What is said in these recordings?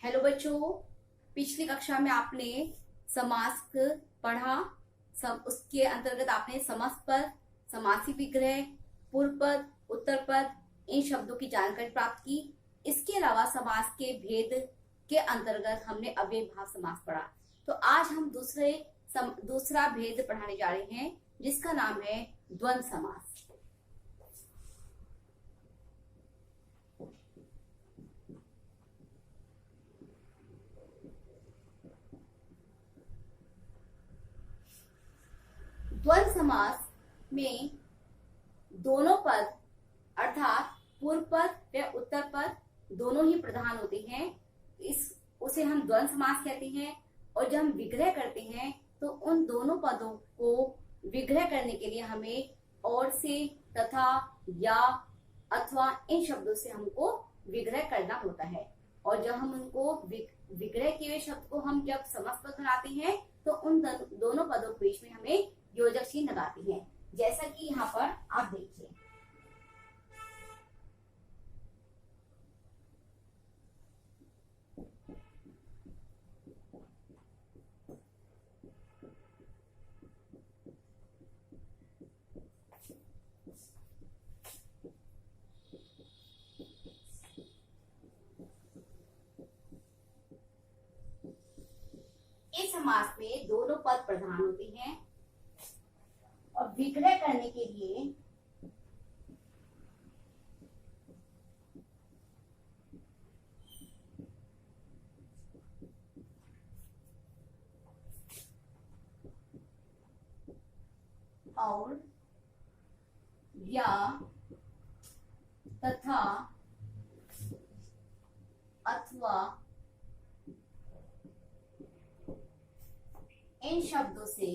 Hello बच्चों, पिछली कक्षा में आपने समास पढ़ा। उसके अंतर्गत आपने समास पद, समासी विग्रह, पूर्व पद, उत्तर पद, इन शब्दों की जानकारी प्राप्त की। इसके अलावा समास के भेद के अंतर्गत हमने अव्ययभाव समास पढ़ा। तो आज हम दूसरा भेद पढ़ाने जा रहे हैं, जिसका नाम है द्वंद्व समास। द्वंद्व समास में दोनों पद अर्थात पूर्व पद व उत्तर पद दोनों ही प्रधान होते हैं। उसे हम द्वंद्व समास कहते हैं। और जब हम विग्रह करते हैं तो उन दोनों पदों को विग्रह करने के लिए हमें और से, तथा, या, अथवा इन शब्दों से हमको विग्रह करना होता है। और जब हम उनको विग्रह किए हुए शब्द को हम जब समास पद बनाते हैं तो उन दोनों पदों के बीच में हमें योजक चिन्ह लगाते हैं, जैसा कि यहाँ पर आप देखिए। इस समास में दोनों पद प्रधान होते हैं और विग्रह करने के लिए और, या, तथा, अथवा इन शब्दों से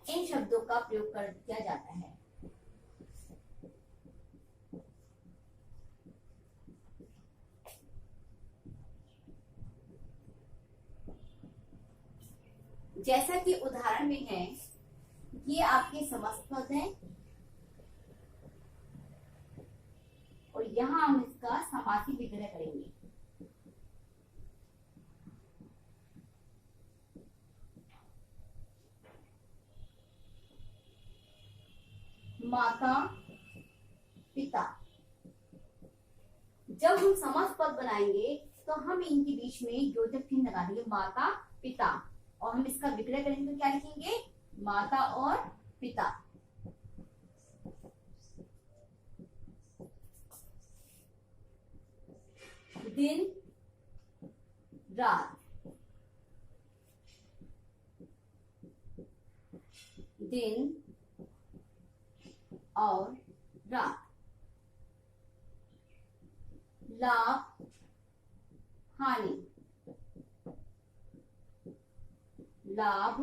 इन शब्दों का प्रयोग कर किया जाता है। जैसा कि उदाहरण में है, ये आपके समास पद हैं और यहां हम इसका समासी विग्रह करेंगे। माता, पिता। जब हम समास पद बनाएंगे तो हम इनके बीच में योजक चिन्ह लगा देंगे, माता, पिता। और हम इसका विग्रह करेंगे तो क्या लिखेंगे? माता और पिता। दिन, रात। दिन और रात। लाभ, हानि। लाभ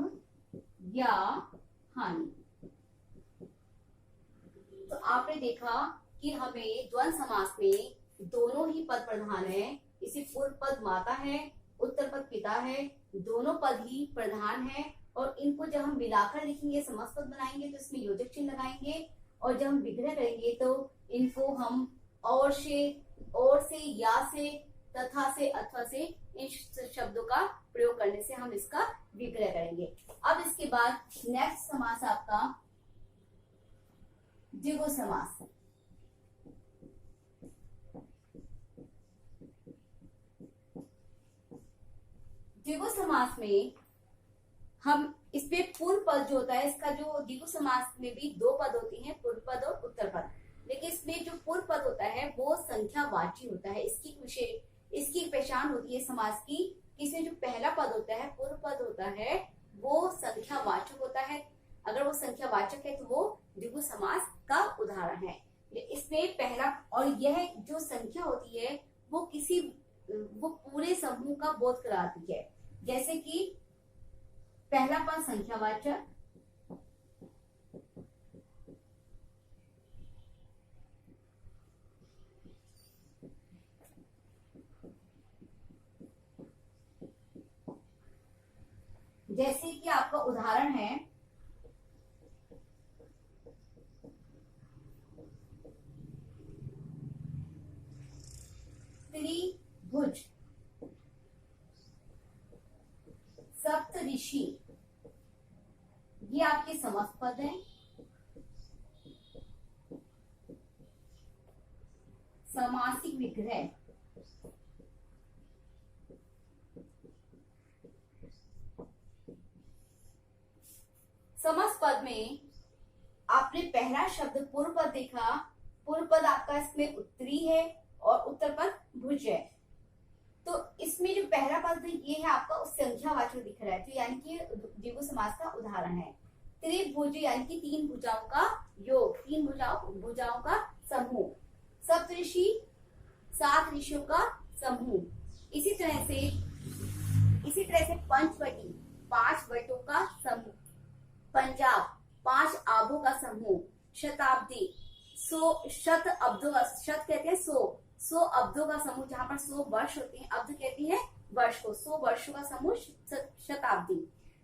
या हानि। तो आपने देखा कि हमें द्वंद्व समास में दोनों ही पद प्रधान है। इसी पूर्व पद माता है, उत्तर पद पिता है, दोनों पद ही प्रधान है। और इनको जब हम मिलाकर लिखेंगे, समास पद बनाएंगे तो इसमें योजक चिन्ह लगाएंगे। और जब हम विग्रह करेंगे तो इनको हम और से, या से, तथा से, अथवा से इन शब्दों का प्रयोग करने से हम इसका विग्रह करेंगे। अब इसके बाद नेक्स्ट समास आपका द्विगु समास। द्विगु समास में हम इसमें पूर्व पद जो होता है, इसका जो द्विगु समास में भी दो पद होती हैं, पूर्व पद और उत्तर पद। लेकिन इसमें जो पूर्व पद होता है वो संख्यावाची होता है। इसकी पहचान होती है समास की। इसमें जो पहला पद होता है, पूर्व पद होता है, वो संख्यावाचक होता है। अगर वो संख्यावाचक है तो वो द्विगु समास का उदाहरण है। इसमें पहला, और यह जो संख्या होती है वो पूरे समूह का बोध कराती है। जैसे कि पहला पद संख्यावाचक, जैसे कि आपका उदाहरण है त्रिभुज, सप्तऋषि, ये आपके समास पद हैं। समासिक विग्रह, समास पद में आपने पहला शब्द पूर्व पद देखा। पूर्व पद आपका इसमें उत्तरी है और उत्तर पद भुज है। तो इसमें जो पहला पद है ये है आपका उस संख्यावाचक दिख रहा है, तो यानी कि द्विगु समास का उदाहरण है। त्रिभुज यानी कि तीन भुजाओं का योग, तीन भुजाओं का समूह। सप्तऋषि, सात ऋषियों का समूह। इसी तरह से पंचवटी, पांच वटों का समूह। पंजाब, पांच आबों का समूह। शताब्दी, शत अब्दों का, शत कहते हैं 100 अब्दों का समूह, जहां पर 100 वर्ष होते हैं। अब्द कहती है वर्ष को, 100 वर्षों का समूह शताब्दी।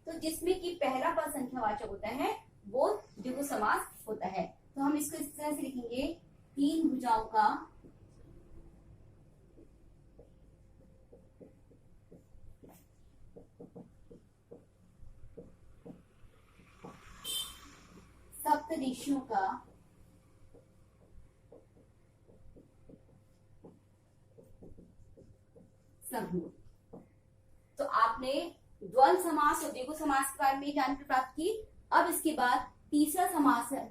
तो जिसमें कि पहला पद संख्यावाचक होता है वो द्विगु समास होता है। तो हम इसको इस तरह से लिखेंगे, तीन भुजाओं का सप्तऋषियों का समूह। तो आपने द्वंद्व समास और द्विगु समास के बारे में जानकारी प्राप्त की। अब इसके बाद तीसरा समास है,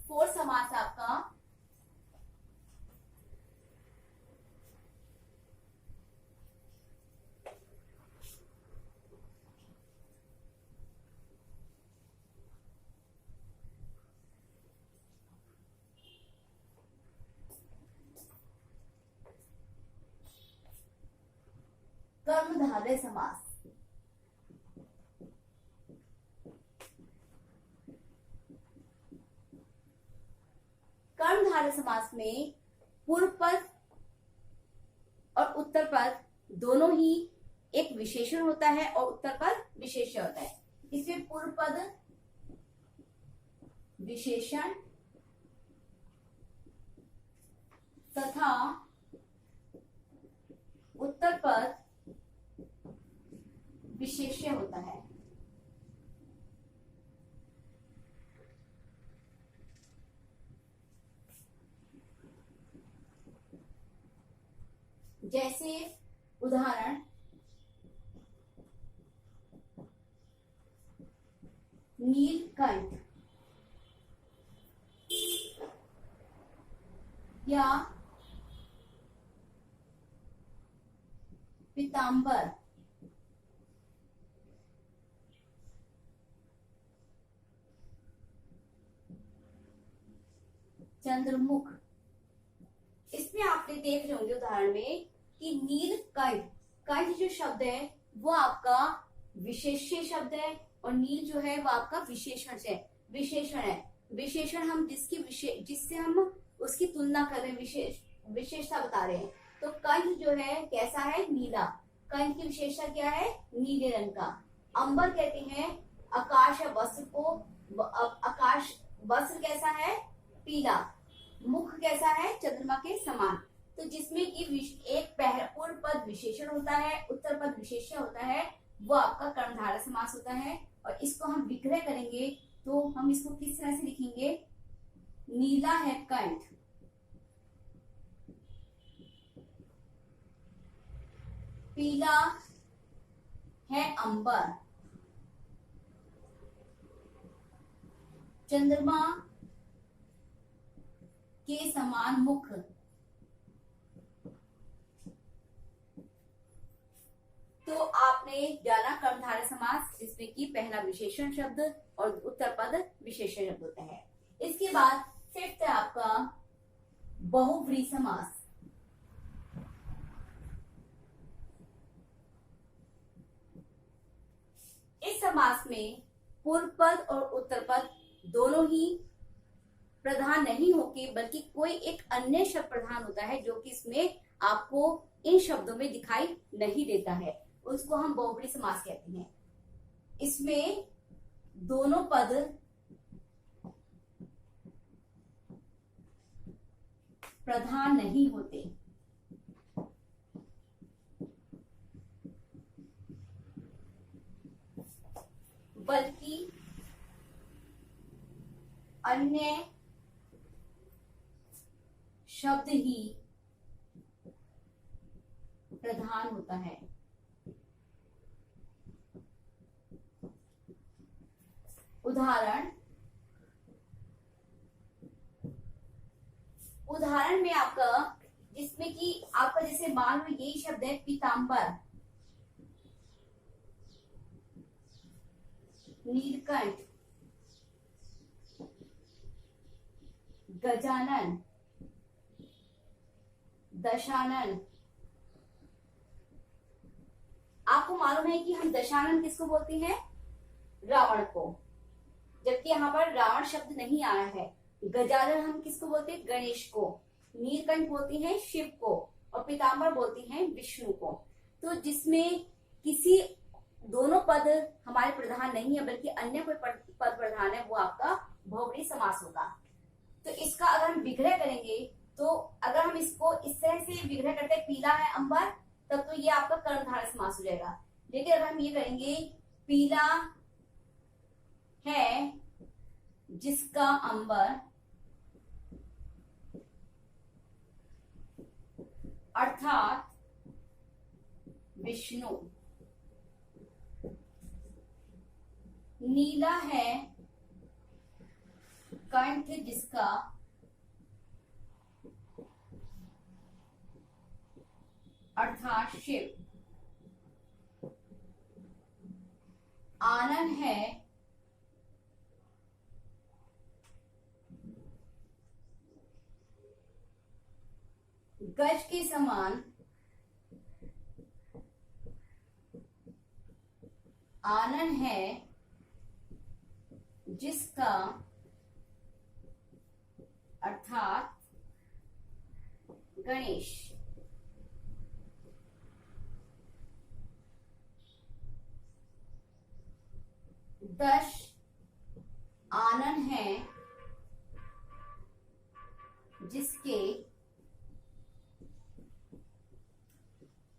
फोर्थ समास आपका कर्मधारय समास। कर्मधारय समास में पूर्व पद और उत्तर पद दोनों ही एक विशेषण होता है और उत्तर पद विशेष्य होता है। इसमें पूर्व पद विशेषण तथा उत्तर पद विशेष्य होता है। जैसे उदाहरण, नीलकंठ या पीतांबर, चंद्रमुख। इसमें आपने देख रहे होंगे उदाहरण में कि नीलकंठ, कंठ जो शब्द है वो आपका विशेष्य शब्द है और नील जो है वो आपका विशेषण है। विशेषण हम जिससे हम उसकी तुलना कर रहे हैं, विशेषता बता रहे हैं। तो कंठ जो है कैसा है, नीला। कंठ की विशेषता क्या है, नीले रंग का। अंबर कहते हैं आकाश या वस्त्र को, आकाश वस्त्र कैसा है, पीला। मुख कैसा है, चंद्रमा के समान। तो जिसमें कि एक पूर्व पद विशेषण होता है, उत्तर पद विशेष्य होता है, वो आपका कर्मधारय समास होता है। और इसको हम विग्रह करेंगे तो हम इसको किस तरह से लिखेंगे, नीला है कंठ, पीला है अंबर, चंद्रमा के समान मुख। तो आपने जाना कर्मधारय समास, जिसमें कि पहला विशेषण शब्द और उत्तर पद विशेषण शब्द होता है। इसके बाद फिफ्थ है आपका बहुव्रीहि समास। इस समास में पूर्व पद और उत्तर पद दोनों ही प्रधान नहीं होके बल्कि कोई एक अन्य शब्द प्रधान होता है, जो कि इसमें आपको इन शब्दों में दिखाई नहीं देता है, उसको हम बहुव्रीहि समास कहते हैं। इसमें दोनों पद प्रधान नहीं होते। बल्कि अन्य शब्द ही प्रधान होता है। उदाहरण में आपका, जिसमें कि आपका जैसे मान लो यही शब्द है पीतांबर, नीलकंठ, गजानन, दशानन। आपको मालूम है कि हम दशानन किसको बोलते हैं? रावण को, जबकि यहाँ पर रावण शब्द नहीं आया है। गजानन हम किसको बोलते हैं? गणेश को। नीलकंठ बोलती हैं शिव को, और पीतांबर बोलती हैं विष्णु को। तो जिसमें किसी दोनों पद हमारे प्रधान नहीं है बल्कि अन्य कोई पद प्रधान है, वो आपका बहुव्रीहि समास होगा। तो इसका अगर हम विग्रह करेंगे, तो अगर हम इसको इस तरह से विग्रह करते हैं, पीला है अंबर, तब तो ये आपका कर्मधारय समास हो जाएगा। लेकिन अगर हम ये करेंगे, पीला है जिसका अंबर, अर्थात विष्णु। नीला है कंठ जिसका, अर्थात शिव। आनन है गज के समान, आनन है जिसका, अर्थात गणेश। दश आनन है जिसके,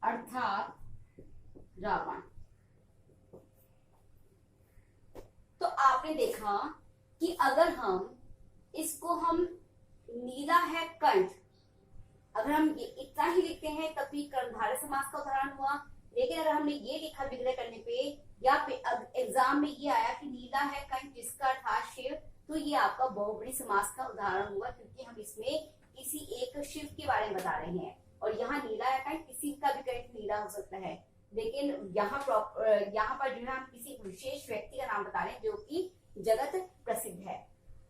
अर्थात रावण। तो आपने देखा कि अगर हम इसको नीला है कंठ, अगर हम इतना ही लिखते हैं तब भी कर्मधारय समास का उदाहरण हुआ। लेकिन अगर हमने ये लिखा विग्रह करने पे, या एग्जाम में ये आया कि नीला है कंठ जिसका, अर्थात शिव, तो ये आपका बहुव्रीहि समास का उदाहरण हुआ, क्योंकि हम इसमें किसी एक शिव के बारे में बता रहे हैं। और यहाँ नीला है कंठ, किसी का भी कंठ नीला हो सकता है, लेकिन यहाँ पर जो है हम किसी विशेष व्यक्ति का नाम बता रहे हैं जो कि जगत प्रसिद्ध है।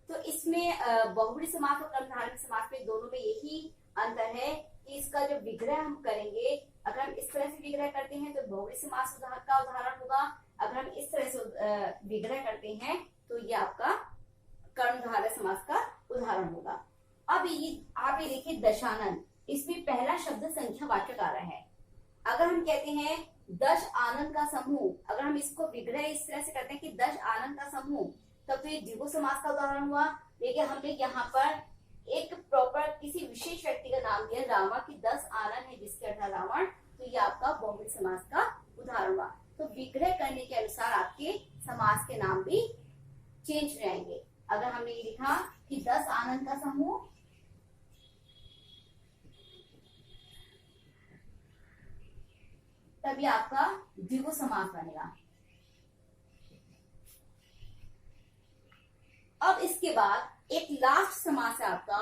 तो इसमें बहुव्रीहि समास और कर्मधारय समास में दोनों में यही अंतर है कि इसका जो विग्रह हम करेंगे, अगर हम इस तरह से विग्रह करते हैं तो बहुव्रीहि समास का उदाहरण होगा। अगर हम इस तरह से विग्रह करते हैं तो ये आपका कर्मधारय समास का उदाहरण होगा। अब आप ये देखिए दशानन, इसमें पहला शब्द संख्यावाचक आ रहा है। अगर हम कहते हैं 10 आनन का समूह, अगर हम इसको विग्रह इस तरह से करते हैं कि 10 आनन का समूह, तब तो ये द्विगु समास का उदाहरण हुआ। लेकिन हमने यहाँ पर एक प्रॉपर किसी विशेष व्यक्ति का नाम दिया, रावण की 10 आनन है जिसके अर्थात रावण, तो ये आपका बहुव्रीहि समास का उदाहरण हुआ। तो विग्रह करने के अनुसार आपके समास के नाम भी चेंज हो जाएंगे। अगर हमने ये लिखा कि 10 आनन का समूह, तभी आपका द्विगु समास बनेगा। अब इसके बाद एक लास्ट समास है आपका